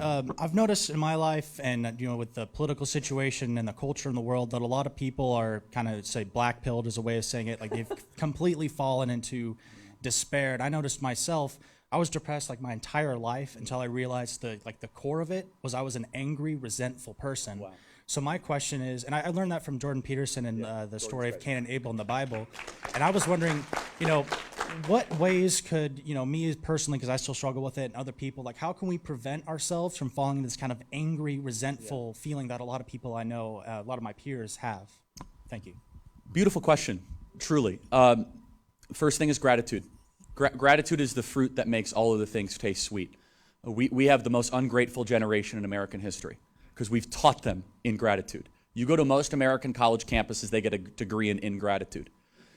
I've noticed in my life, and with the political situation and the culture in the world, that a lot of people are kind of say black pilled as a way of saying it, like they've completely fallen into despair. And I noticed myself, I was depressed like my entire life until I realized the core of it was I was an angry, resentful person. Wow. So my question is, and I learned that from Jordan Peterson in the story of Cain and Abel in the Bible, and I was wondering, what ways could, me personally, because I still struggle with it, and other people, like how can we prevent ourselves from falling into this kind of angry, resentful feeling that a lot of people I know, a lot of my peers have? Thank you. Beautiful question, truly. First thing is gratitude. Gratitude is the fruit that makes all of the things taste sweet. We have the most ungrateful generation in American history because we've taught them ingratitude. You go to most American college campuses, they get a degree in ingratitude.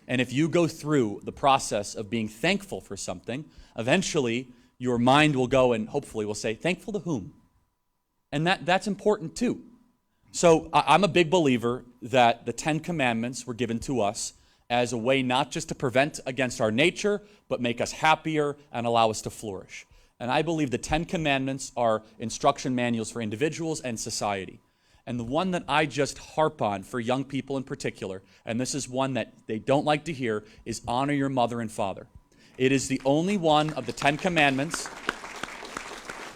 And if you go through the process of being thankful for something, eventually your mind will go and hopefully will say, thankful to whom? And that's important too. So I'm a big believer that the 10 Commandments were given to us as a way not just to prevent against our nature, but make us happier and allow us to flourish. And I believe the 10 Commandments are instruction manuals for individuals and society. And the one that I just harp on for young people in particular, and this is one that they don't like to hear, is honor your mother and father. It is the only one of the 10 Commandments.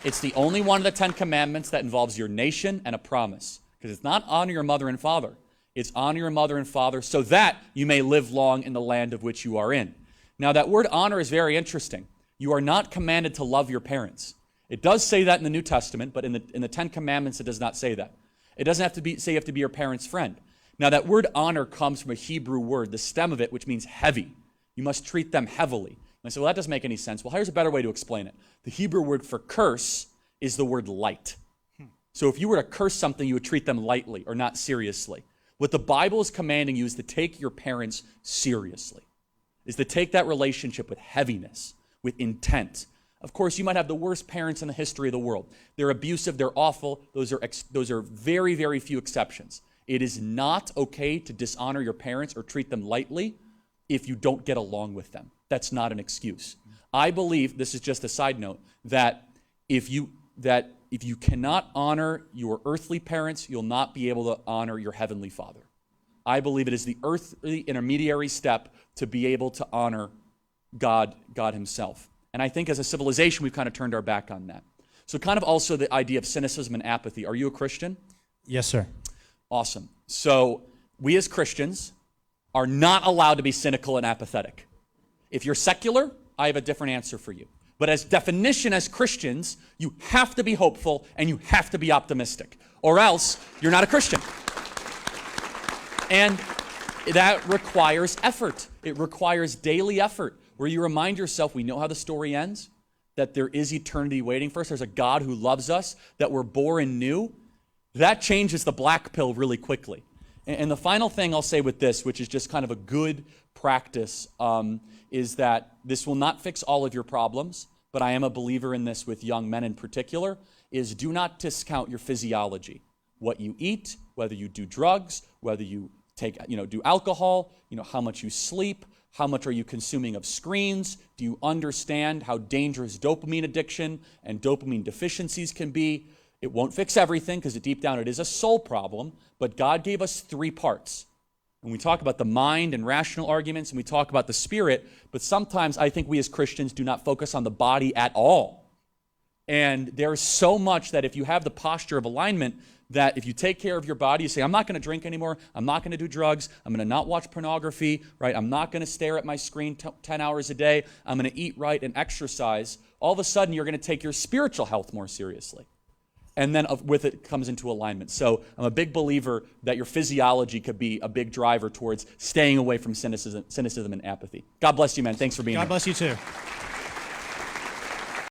It's the only one of the 10 Commandments that involves your nation and a promise. Because it's not honor your mother and father. It's honor your mother and father so that you may live long in the land of which you are in. Now that word honor is very interesting. You are not commanded to love your parents. It does say that in the New Testament, but in the 10 Commandments it does not say that. It doesn't have to say you have to be your parents' friend. Now that word honor comes from a Hebrew word, the stem of it, which means heavy. You must treat them heavily. And I say, well, that doesn't make any sense. Well, here's a better way to explain it. The Hebrew word for curse is the word light. So if you were to curse something, you would treat them lightly or not seriously. What the Bible is commanding you is to take your parents seriously, is to take that relationship with heaviness, with intent. Of course, you might have the worst parents in the history of the world. They're abusive, they're awful. Those are very, very few exceptions. It is not okay to dishonor your parents or treat them lightly if you don't get along with them. That's not an excuse. I believe, this is just a side note, that if you cannot honor your earthly parents, you'll not be able to honor your heavenly Father. I believe it is the earthly intermediary step to be able to honor God himself. And I think as a civilization, we've kind of turned our back on that. So kind of also the idea of cynicism and apathy. Are you a Christian? Yes, sir. Awesome. So we as Christians are not allowed to be cynical and apathetic. If you're secular, I have a different answer for you. But as definition as Christians, you have to be hopeful and you have to be optimistic, or else you're not a Christian. And that requires effort. It requires daily effort, where you remind yourself, we know how the story ends, that there is eternity waiting for us. There's a God who loves us, that we're born new. That changes the black pill really quickly. And the final thing I'll say with this, which is just kind of a good practice, is that this will not fix all of your problems, but I am a believer in this with young men in particular, is do not discount your physiology. What you eat, whether you do drugs, whether you do alcohol, how much you sleep, how much are you consuming of screens? Do you understand how dangerous dopamine addiction and dopamine deficiencies can be? It won't fix everything because deep down it is a soul problem, but God gave us 3 parts. And we talk about the mind and rational arguments, and we talk about the spirit, but sometimes I think we as Christians do not focus on the body at all. And there's so much that if you have the posture of alignment, that if you take care of your body, you say, I'm not going to drink anymore, I'm not going to do drugs, I'm going to not watch pornography, right? I'm not going to stare at my screen 10 hours a day, I'm going to eat right and exercise. All of a sudden, you're going to take your spiritual health more seriously. And then with it comes into alignment. So I'm a big believer that your physiology could be a big driver towards staying away from cynicism and apathy. God bless you, man. Thanks for being here. God bless you too.